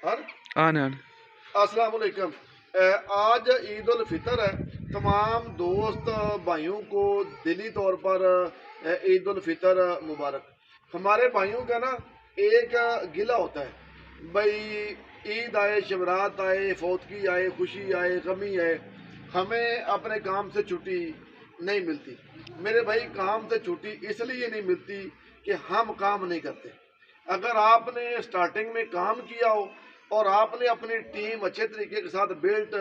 अस्सलाम वालेकुम। आज ईद उल फितर है। तमाम दोस्त भाइयों को दिली तौर पर ईद उल फितर मुबारक। हमारे भाइयों का ना एक गिला होता है, भाई ईद आए, शबरात आए, फौतगी आए, खुशी आए, गमी आए, हमें अपने काम से छुट्टी नहीं मिलती। मेरे भाई, काम से छुट्टी इसलिए नहीं मिलती कि हम काम नहीं करते। अगर आपने स्टार्टिंग में काम किया हो और आपने अपनी टीम अच्छे तरीके के साथ बिल्ट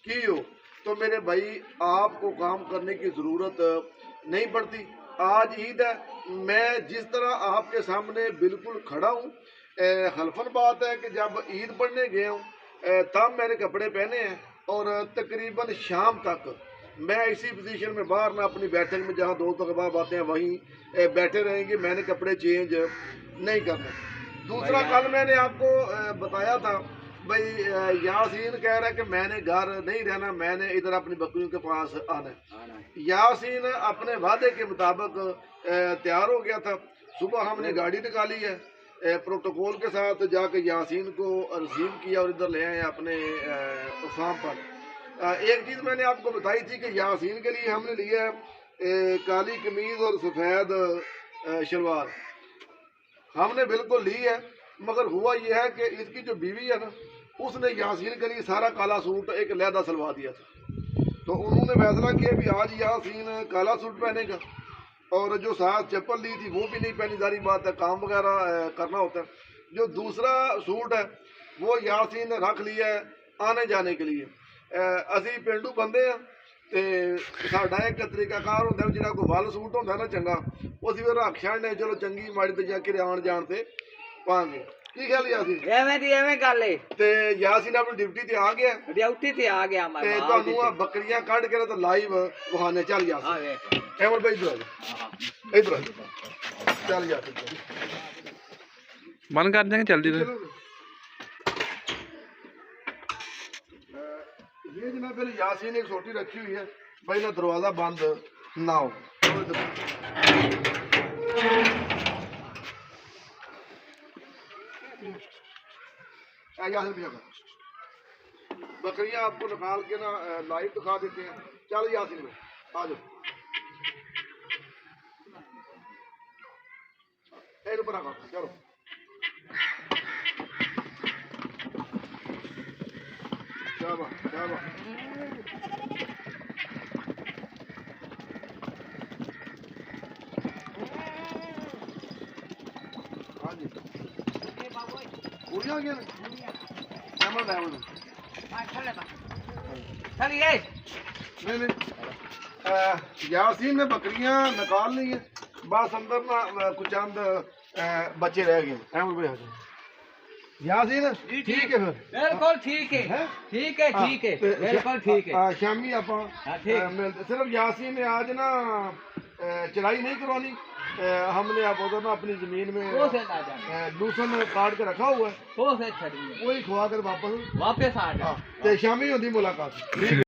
की हो तो मेरे भाई आपको काम करने की ज़रूरत नहीं पड़ती। आज ईद है, मैं जिस तरह आपके सामने बिल्कुल खड़ा हूँ, हल्फन बात है कि जब ईद पढ़ने गया हूँ तब मैंने कपड़े पहने हैं और तकरीबन शाम तक मैं इसी पोजीशन में बाहर ना अपनी बैठक में जहाँ दोस्त अहबाब आते हैं वहीं बैठे रहेंगे। मैंने कपड़े चेंज नहीं करने। दूसरा, कल मैंने आपको बताया था भाई यासीन कह रहा है कि मैंने घर नहीं रहना, मैंने इधर अपनी बकरियों के पास आना है। यासीन अपने वादे के मुताबिक तैयार हो गया था। सुबह हमने गाड़ी निकाली है, प्रोटोकॉल के साथ जाके यासीन को रिसीव किया और इधर ले आए अपने फार्म पर। एक चीज़ मैंने आपको बताई थी कि यासीन के लिए हमने लिया है काली कमीज़ और सफ़ेद शलवार, हमने बिल्कुल ली है। मगर हुआ यह है कि इसकी जो बीवी है ना, उसने यासीन के लिए सारा काला सूट एक लहदा सलवा दिया था। तो उन्होंने फैसला किया भी आज यासीन काला सूट पहनेगा और जो साथ चप्पल ली थी वो भी नहीं पहनी। सारी बात है, काम वगैरह करना होता है। जो दूसरा सूट है वो यासीन ने रख लिया है आने जाने के लिए। असी पेंडू बंदे हैं ते साडा एक तरीकाकार होंदा है, जिहड़ा कोई वल सूट होंदा ना चंगा, वो असीं रख छड़ने, चलो चंगी माड़ी ते जा के आण जाण ते पांगे। की ख्याल यासीन? एवें दी एवें गल है ते यासीन अपनी ड्यूटी ते आ गया, ड्यूटी ते आ गया मैं ते तुहानू आ बकरियां कढ के ते लाइव वहाने चल यासीन। एमन भाई इधर आ चल यासीन, बंद कर देंगे जल्दी से। ये जनाब फिर यासीन एक सोटी रखी हुई है भाई ना, दरवाजा बंद ना हो। बकरियां आपको निकाल के ना लाइव दिखा देते हैं। चल यासीन में आ जाओ, चलो शाबाश शाबाश। हाँ जी, पूरियां गया नहीं यासीन ने बकरियां निकाल ली है, बस अंदर ना कुछ चंद बच्चे रह गए। अहमद भाई यासीन ठीक है, फिर बिल्कुल ठीक है, ठीक है, ठीक है, बिल्कुल ठीक है। शामी आप सिर्फ यासीन ने आज ना चढ़ाई नहीं करवानी, हमने आप उधर ना अपनी जमीन में लूसन काट के रखा हुआ है, वही खुआ कर वापस आ जाए। शामी होती मुलाकात।